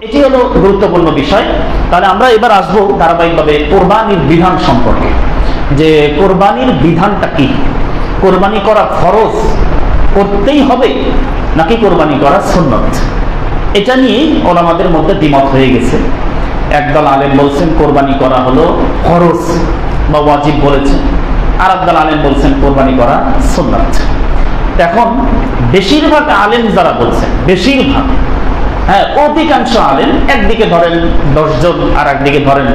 এটি হলো গুরুত্বপূর্ণ বিষয়। তাহলে আমরা এবার আসবো ধারাবাহিকভাবে কোরবানির বিধান সম্পর্কে, যে কোরবানির বিধানটা কি, কোরবানি করা ফরজ করতেই হবে নাকি কোরবানি করা সুন্নত। এটা নিয়ে ওলামাদের মধ্যে দ্বিমত হয়ে গেছে। একদল আলেম বলছেন কোরবানি করা হলো ফরজ বা ওয়াজিব বলেছেন, আর একদল আলেম বলছেন কোরবানি করা সুন্নত। এখন বেশিরভাগ আলেম যারা বলছেন, বেশিরভাগ, হ্যাঁ অধিকাংশ আলেম, একদিকে ধরেন 10 জন আর একদিকে ধরেন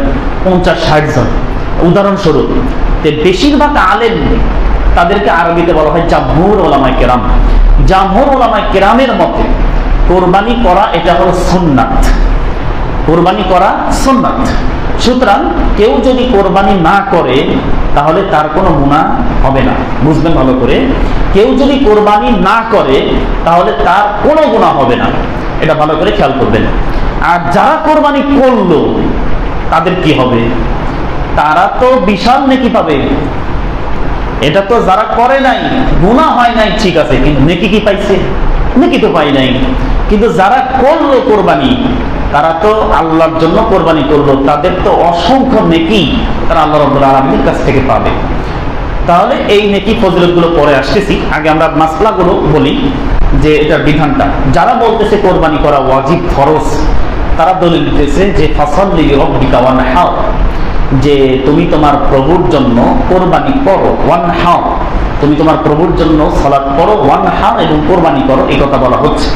50-60 জন, উদাহরণস্বরূপ, বেশিরভাগ আলেম তাদেরকে আরবিতে বলা হয় জামহুর উলামায়ে কেরাম। জামহুর উলামায়ে কেরামের মতে কোরবানি করা এটা হলো সুন্নাত, কোরবানি করা সুন্নাত। সুতরাং কেউ যদি কোরবানি না করে তাহলে তার কোনো গুনাহ হবে না। বুঝবেন ভালো করে, কেউ যদি কোরবানি না করে তাহলে তার কোনো গুনাহ হবে না, এটা ভালো করে খেয়াল করবেন। আর যারা কোরবানি করলো তাদের কি হবে? তারা তো বিশাল নেকি পাবে। এটা তো যারা করে নাই, গুনাহ হয় নাই ঠিক আছে, কিন্তু নেকি কি পাইছে? নেকি তো পাই নাই। কিন্তু যারা করলো কোরবানি, তারা তো আল্লাহর জন্য কোরবানি করলো, তাদের তো অসংখ্য নেকি তারা আল্লাহ রাব্বুল আলামিনের কাছ থেকে পাবে। তাহলে এই নেকি ফজিলতগুলো পরে আসতেছি, আগে আমরা মাসলাগুলো বলি যে এটার বিধানটা। যারা বলতেছে কোরবানি করা ওয়াজিব ফরজ, তারা দলিল দিতেছে যে ফাসাল্লি লিরাব্বিকা ওয়ানহার, যে তুমি তোমার প্রভুর জন্য কোরবানি করো, ওয়ানহার, তুমি তোমার প্রভুর জন্য সালাত করো, ওয়ানহার এবং কোরবানি করো, এই কথা বলা হচ্ছে।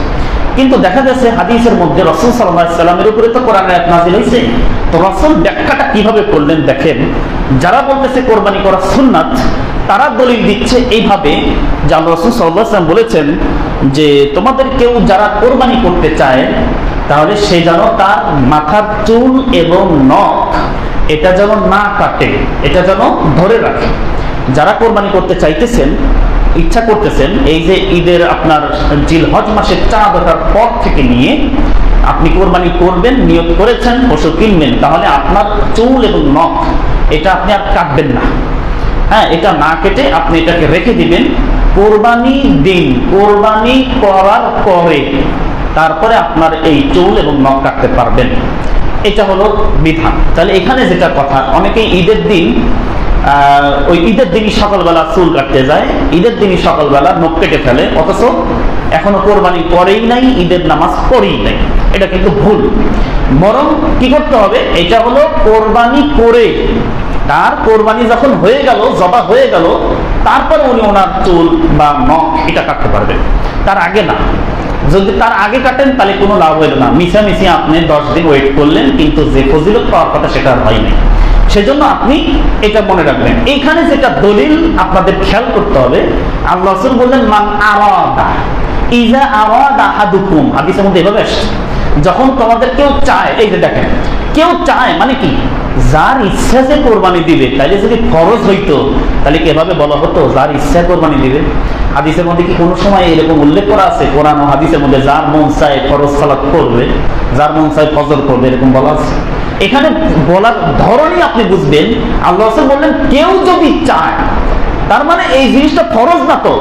কিন্তু দেখা গেছে হাদিসের মধ্যে রাসূল সাল্লাল্লাহু আলাইহি ওয়াসাল্লামের উপরে তো কোরআনের আয়াত নাযিল হয়েছে, তো রাসূল ব্যাখ্যাটা কিভাবে করলেন দেখেন। যারা বলতেছে কোরবানি করা সুন্নাত, তারা দলিল দিচ্ছে এইভাবে যে আল্লাহ রাসূল সাল্লাল্লাহু আলাইহি ওয়াসাল্লাম বলেছেন যে তোমাদের কেউ যারা কোরবানি করতে চায় তাহলে সে যেন তার মাথার চুল এবং নখ এটা যেন না কাটে, এটা যেন ধরে রাখে। যারা কোরবানি করতে চাইতেছেন, ইচ্ছা করতেছেন, এই যে ঈদের আপনার জিলহজ মাসের চাঁদ ওঠার পর থেকে নিয়ে আপনি কোরবানি করবেন, নিয়ত করেছেন, পশু কিনবেন, তাহলে আপনার চুল এবং নখ এটা আপনি আর কাটবেন না। হ্যাঁ, এটা না কেটে আপনি এটাকে রেখে দিবেন। কোরবানি দিন, কোরবানি করার পরে তারপরে আপনার এই চুল এবং নখ কাটতে পারবেন। এটা হলো বিধান। তাহলে এখানে যেটা কথা, অনেকেই ঈদের দিন ওই ঈদের দিনই সকালবেলা চুল কাটতে যায়, ঈদের দিনই সকালবেলা নখ কেটে ফেলে, অথচ এখনো কোরবানি করেই নাই, ঈদের নামাজ পড়েই নাই। এটা কিন্তু ভুল। বরং কি করতে হবে, এটা হলো কোরবানি করে, তার কোরবানি যখন হয়ে গেল, জবা হয়ে গেল, তারপরে উনি ওনার চুল বা নখ এটা কাটতে পারবেন, তার আগে না। যদি তার আগে কাটেন তাহলে কোনো লাভ হইল না, মিশামিশি আপনি 10 দিন ওয়েট করলেন, কিন্তু যে ফজিলত পাওয়ার কথা সেটা আর হয় নাই। সেজন্য আপনি এটা মনে রাখবেন। এইখানে যেটা দলিল আপনাদের খেয়াল করতে হবে, আল্লাহ রাসূল বললেন মান আরাদা ইজা আরাদা আহাদুকুম, হাদিসের মধ্যে এভাবে আসছে, যখন তোমাদের কেউ চায়, এই যে দেখেন, কেউ চায় মানে কি, যার ইচ্ছা সে কোরবানি দিবে। তাইলে যদি ফরজ হইতো তাহলে কিভাবে বলা হতো যার ইচ্ছা কোরবানি দিবে? হাদিসের মধ্যে কি কোনো সময় এরকম উল্লেখ করা আছে কোরআন ও হাদিসের মধ্যে যার মন চায় ফরজ সালাত করবে, যার মন চায় ফজর করবে, এরকম বলা আছে? এখানে বলার ধরনই আপনি বুঝবেন, আল্লাহ রাসূল বললেন কেউ যদি চায়, তার মানে এই জিনিসটা ফরজ না। তো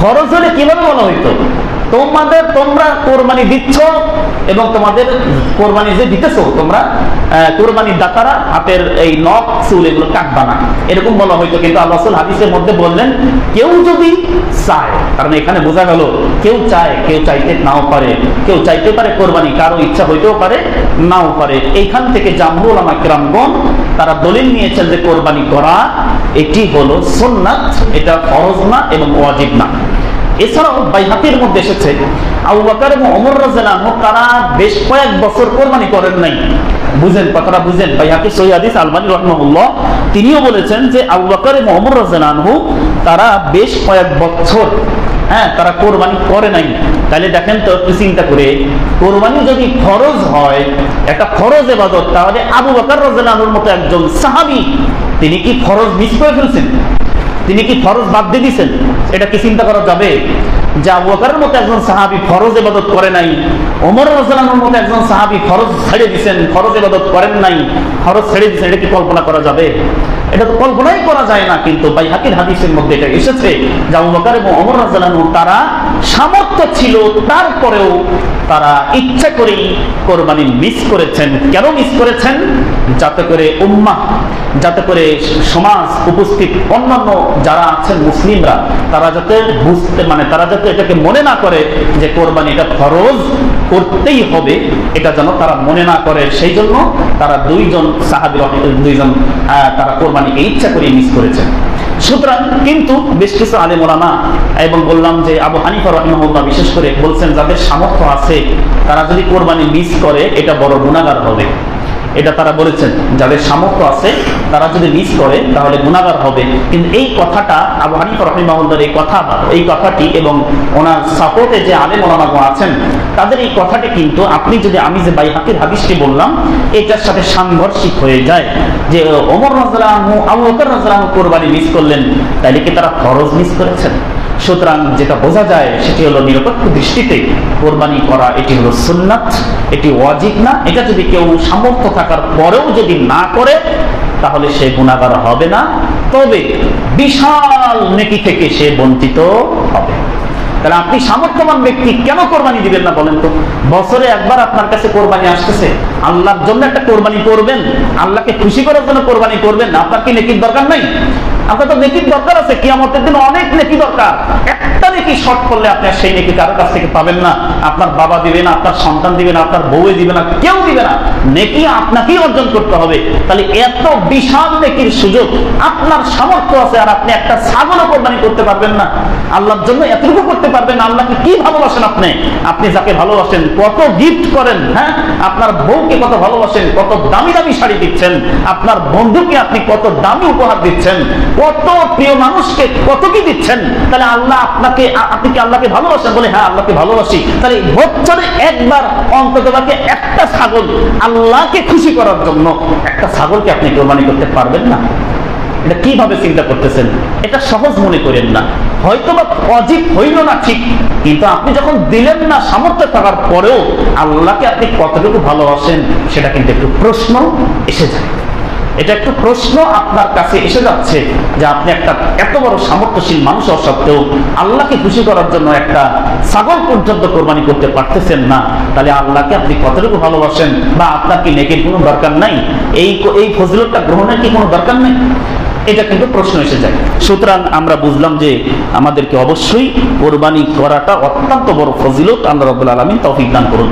ফরজ হলে কিভাবে বলা হইতো তোমরা কোরবানি দিচ্ছ এবং তোমাদের কোরবানি যে দিতেছো তোমরা কোরবানি দাতারা হাতের এই নখ চুল এগুলো কাটবা না, এরকম বলা হইতো। কিন্তু আল্লাহ রাসূল হাদিসের মধ্যে বললেন কেউ যদি চায়, কারণ এখানে বোঝা গেল কেউ চায়, কেউ চাইতে নাও পারে, কেউ চাইতে পারে কোরবানি, কারো ইচ্ছা হইতেও পারে নাও পারে। এইখান থেকে জামহুর উলামা কিরামগণ তারা দলিল নিয়েছেন যে কোরবানি করা এটি হলো সুন্নাত, এটা ফরজ না এবং ওয়াজিব না। এছাড়াও বাইহাকির মধ্যে এসেছে আবু বকর এবং ওমর রাদিয়াল্লাহু আনহু তারা বেশ কয়েক বছর কোরবানি করেন নাই। বুঝেন কথাটা, বুঝেন। বাইহাকি সহিহ হাদিস, আলবানী রাহিমাহুল্লাহ তিনিও বলেছেন যে আবু বকর এবং ওমর রাদিয়াল্লাহু আনহু তারা বেশ কয়েক বছর তারা কোরবানি করে নাই। তাহলে দেখেন তো, একটু চিন্তা করে, কোরবানি যদি ফরজ হয়, একটা ফরজ ইবাদত, তাহলে আবু বকর রাদিয়াল্লাহু আনহুর মতো একজন সাহাবী তিনি কি ফরজ মিস করে ফেলছেন? তিনি কি ফরজ বাদ দিয়ে দিয়েছেন? এটা কি চিন্তা করা যাবে? যে আবু বকরের মতো একজন সাহাবী ফরজ ইবাদত করে নাই, ওমর রাদিয়াল্লাহু আনহুর মতো একজন সাহাবী ফরজ ছেড়ে দিয়েছেন, ফরজ ইবাদত করেন নাই, ফরজ ছেড়ে দিয়েছেন, এটা কি কল্পনা করা যাবে? এটা তো কল্পনাই করা যায় না। কিন্তু বাইহাকির হাদিসের মধ্যে এটা এসেছে যে আবু বকর এবং ওমর রাদিয়াল্লাহু আনহু তারা সামর্থ্য ছিল, তারপরেও তারা ইচ্ছা করেই কোরবানি মিস করেছেন। কেন মিস করেছেন? যাতে করে উম্মাহ, যাতে করে সমাজ উপস্থিত অন্যান্য যারা আছেন মুসলিমরা, তারা যাতে বুঝতে, মানে তারা যাতে এটাকে মনে না করে যে কোরবানি এটা ফরজ করতেই হবে, এটা যেন তারা মনে না করে, সেই জন্য তারা দুইজন সাহাবী তারা কোরবানিকে ইচ্ছা করে মিস করেছেন। সুতরাং কিন্তু বেশ কিছু আলেম ওলামা এবং বললাম যে আবু হানিফা রাহিমাহুল্লাহ বিশেষ করে বলছেন যাদের সামর্থ্য আছে তারা যদি কোরবানি মিস করে এটা বড় গুনাহগার হবে। এটা তারা বলেছেন যাদের সামর্থ্য আছে তারা যদি মিস করে তাহলে গুনাহগার হবে। কিন্তু এই কথাটা আবু হানিফা রাহিমাহুল্লাহর এই কথাটি এবং ওনার সাপোর্টে যে আলেম ওলামাগণ আছেন তাদের এই কথাটি কিন্তু আমি যে বাইহাকির হাদিসটি বললাম এটার সাথে সাংঘর্ষিক হয়ে যায়। যে ওমর রাদিয়াল্লাহু আনহু, আবু বকর রাদিয়াল্লাহু আনহু কোরবানি মিস করলেন, তাইলে কি তারা ফরজ মিস করেছেন? সুতরাং যেটা বোঝা যায় সেটি হলো নিরপেক্ষ দৃষ্টিতে কোরবানি করা এটি হলো সুন্নাত, এটি ওয়াজিব না। এটা যদি কেউ সামর্থ্য থাকার পরেও যদি না করে তাহলে সে গুনাহগার হবে না, তবে বিশাল নেকি থেকে সে বঞ্চিত হবে। তাহলে আপনি সামর্থ্যবান ব্যক্তি কেন কোরবানি দিবেন না বলেন তো? বছরে একবার আপনার কাছে কোরবানি আসতেছে, আল্লাহর জন্য একটা কোরবানি করবেন, আল্লাহকে খুশি করার জন্য কোরবানি করবেন, আপনার কি নেকির দরকার নাই? আপনার তো নেকির দরকার আছে, কিয়ামতের দিন অনেক নেকি দরকার। একটা নেকি শর্ট করলে আপনি সেই নেকি কারো কাছ থেকে পাবেন না। আপনার বাবা দিবে না, আপনার সন্তান দিবে না, আপনার বউয়ে দিবে না, কেউ দিবে না। নেকি আপনাকেই অর্জন করতে হবে। তাহলে এত বিশাল নেকির সুযোগ আপনার সামর্থ্য আছে, আর আপনি একটা ছাগলও কোরবানি করতে পারবেন না, আল্লাহর জন্য এতটুকু করতে পারবেন না। আল্লাহকে কি ভালোবাসেন আপনি? আপনি যাকে ভালোবাসেন কত গিফট করেন, হ্যাঁ, আপনার বউকে কত ভালোবাসেন, কত দামি দামি শাড়ি দিচ্ছেন, আপনার বন্ধুকে আপনি কত দামি উপহার দিচ্ছেন, কত প্রিয় মানুষকে কত কি দিচ্ছেন। তাহলে আল্লাহ আপনি কি আল্লাহকে ভালোবাসেন? বলে হ্যাঁ আল্লাহকে ভালোবাসি। তাহলে বছরে একবার অন্তত একটা ছাগল আল্লাহকে খুশি করার জন্য একটা ছাগলকে আপনি কোরবানি করতে পারবেন না? এটা কিভাবে চিন্তা করতেছেন? এটা সহজ মনে করেন না। হয়তো বা ওয়াজিব হইল না ঠিক, কিন্তু আপনি যখন দিলেন না সামর্থ্য থাকার পরেও আল্লাহকে আপনি কতটুকু ভালোবাসেন সেটা কিন্তু একটু প্রশ্ন এসে যায়। এটা একটু প্রশ্ন আপনার কাছে এসে যাচ্ছে যে আপনি একটা এত বড় সামর্থ্যশীল মানুষ হওয়া সত্ত্বেও আল্লাহকে খুশি করার জন্য একটা ছাগল পর্যন্ত কোরবানি করতে পারতেছেন না। তাহলে আল্লাহকে আপনি কতটুকু ভালোবাসেন, বা আপনার কি নেকির কোনো দরকার নাই? এই ফজিলতটা গ্রহণের কি কোনো দরকার নেই? এটা কিন্তু প্রশ্ন এসে যায়। সুতরাং আমরা বুঝলাম যে আমাদেরকে অবশ্যই কোরবানি করাটা অত্যন্ত বড় ফজিলত। আল্লাহ রাব্বুল আলামিন তৌফিক দান করুন।